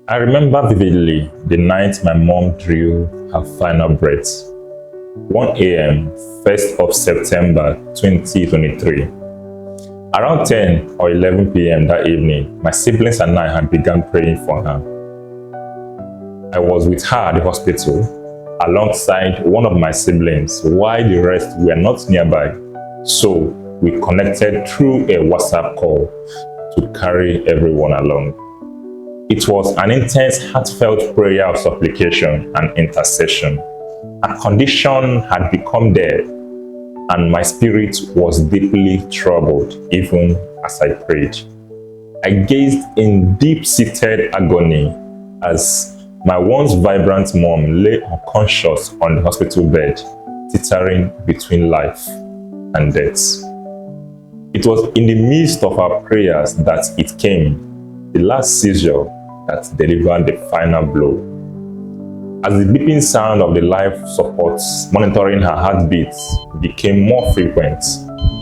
I remember vividly the night my mom drew her final breath. 1 a.m., 1st of September 2023. Around 10 or 11 p.m. that evening, my siblings and I had begun praying for her. I was with her at the hospital, alongside one of my siblings, while the rest were not nearby. So we connected through a WhatsApp call to carry everyone along. It was an intense, heartfelt prayer of supplication and intercession. Her condition had become dead, and my spirit was deeply troubled even as I prayed. I gazed in deep-seated agony as my once vibrant mom lay unconscious on the hospital bed, teetering between life and death. It was in the midst of our prayers that it came, the last seizure that delivered the final blow. As the beeping sound of the life support monitoring her heartbeats became more frequent,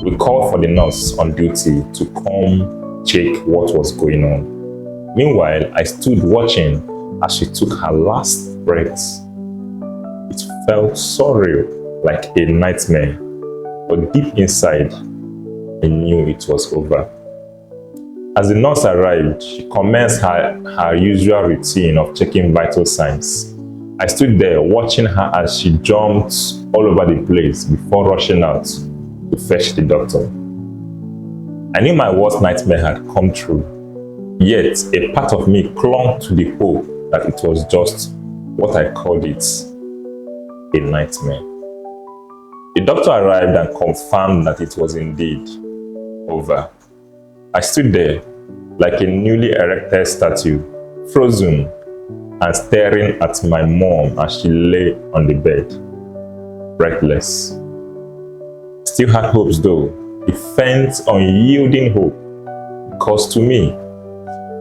we called for the nurse on duty to come check what was going on. Meanwhile, I stood watching as she took her last breath. It felt surreal, like a nightmare, but deep inside, I knew it was over. As the nurse arrived, she commenced her usual routine of checking vital signs. I stood there watching her as she jumped all over the place before rushing out to fetch the doctor. I knew my worst nightmare had come true, yet a part of me clung to the hope that it was just what I called it, a nightmare. The doctor arrived and confirmed that it was indeed over. I stood there like a newly erected statue, frozen and staring at my mom as she lay on the bed, breathless. Still had hopes though, a faint, unyielding hope, because to me,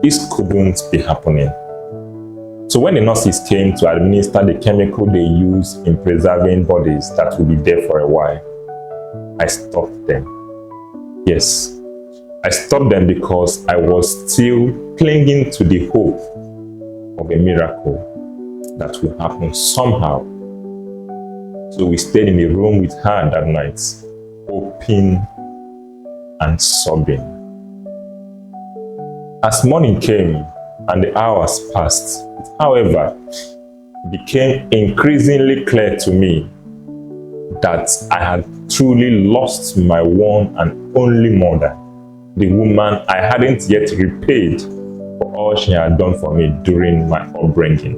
this couldn't be happening. So when the nurses came to administer the chemical they use in preserving bodies that will be there for a while, I stopped them. Yes, I stopped them because I was still clinging to the hope of a miracle that will happen somehow. So we stayed in the room with her that night, hoping and sobbing. As morning came and the hours passed, it, however, became increasingly clear to me that I had truly lost my one and only mother, the woman I hadn't yet repaid for all she had done for me during my upbringing.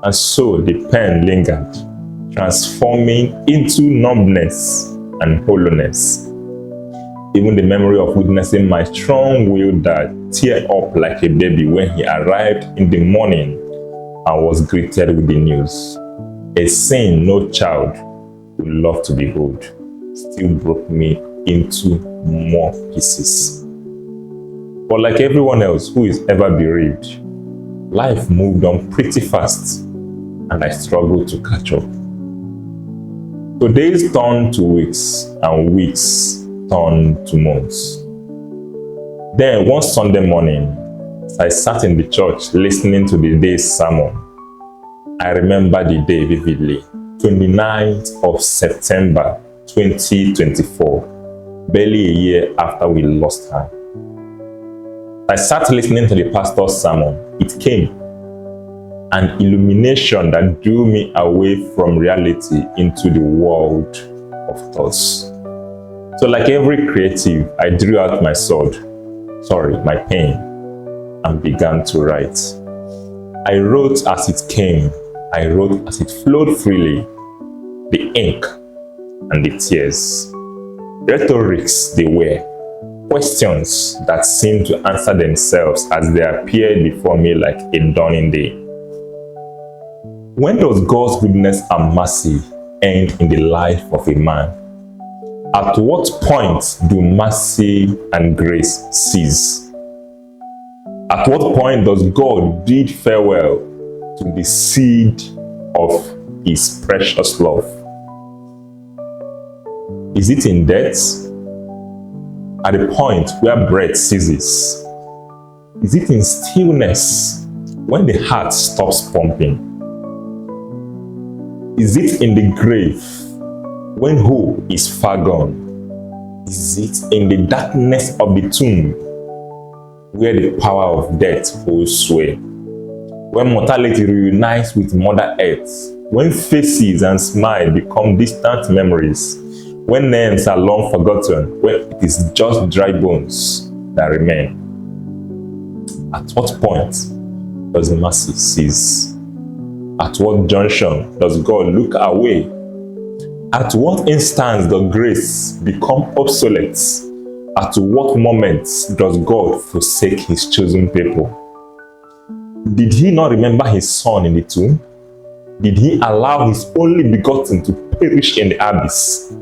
And so the pain lingered, transforming into numbness and hollowness. Even the memory of witnessing my strong-willed dad tear up like a baby when he arrived in the morning and was greeted with the news, a scene no child would love to behold, still broke me into more pieces. But like everyone else who is ever bereaved, life moved on pretty fast and I struggled to catch up. So days turned to weeks and weeks turned to months. Then one Sunday morning, as I sat in the church listening to the day's sermon, I remember the day vividly, 29th of September 2024, barely a year after we lost her. I sat listening to the pastor's sermon. It came, an illumination that drew me away from reality into the world of thoughts. So like every creative, I drew out my my pen, and began to write. I wrote as it came. I wrote as it flowed freely, the ink and the tears. Rhetorics they were, questions that seemed to answer themselves as they appeared before me like a dawning day. When does God's goodness and mercy end in the life of a man? At what point do mercy and grace cease? At what point does God bid farewell to the seed of His precious love? Is it in death? At the point where breath ceases? Is it in stillness when the heart stops pumping? Is it in the grave when hope is far gone? Is it in the darkness of the tomb where the power of death holds sway? When mortality reunites with Mother Earth, when faces and smiles become distant memories, when names are long forgotten, when it is just dry bones that remain. At what point does mercy cease? At what junction does God look away? At what instance does grace become obsolete? At what moment does God forsake his chosen people? Did he not remember his son in the tomb? Did he allow his only begotten to perish in the abyss?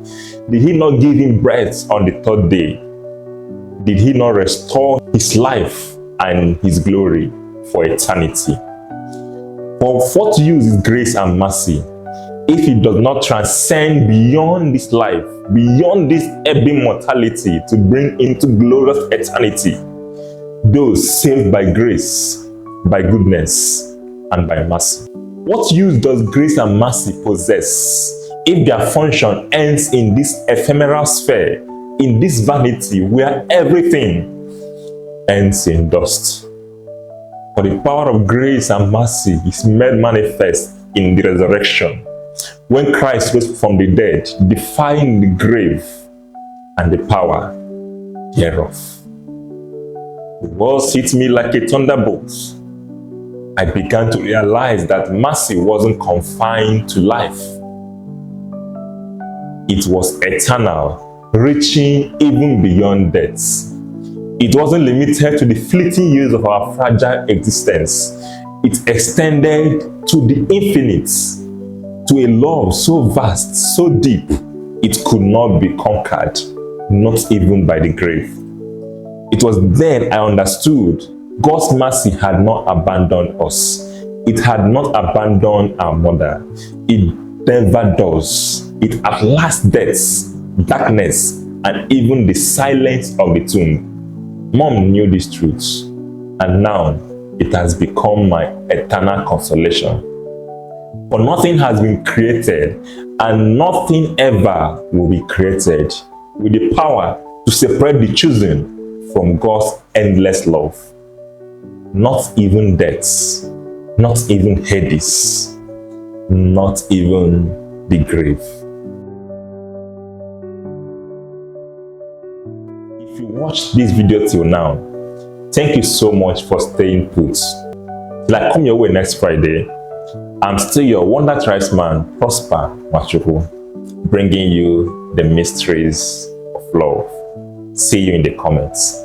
Did he not give him breath on the third day? Did he not restore his life and his glory for eternity? For what use is grace and mercy if it does not transcend beyond this life, beyond this ebbing mortality, to bring into glorious eternity those saved by grace, by goodness, and by mercy? What use does grace and mercy possess if their function ends in this ephemeral sphere, in this vanity where everything ends in dust? For the power of grace and mercy is made manifest in the resurrection, when Christ rose from the dead, defying the grave and the power thereof. The words hit me like a thunderbolt. I began to realize that mercy wasn't confined to life. It was eternal, reaching even beyond death. It wasn't limited to the fleeting years of our fragile existence. It extended to the infinite, to a love so vast, so deep, it could not be conquered, not even by the grave. It was then I understood God's mercy had not abandoned us. It had not abandoned our mother. It never does. It outlasts death, darkness, and even the silence of the tomb. Mom knew these truths, and now it has become my eternal consolation. For nothing has been created, and nothing ever will be created with the power to separate the chosen from God's endless love. Not even death, not even Hades, not even the grave. If you watched this video till now, thank you so much for staying put. Till I come your way next Friday, I'm still your wonder tribesman, Prosper Machuku, bringing you the mysteries of love. See you in the comments.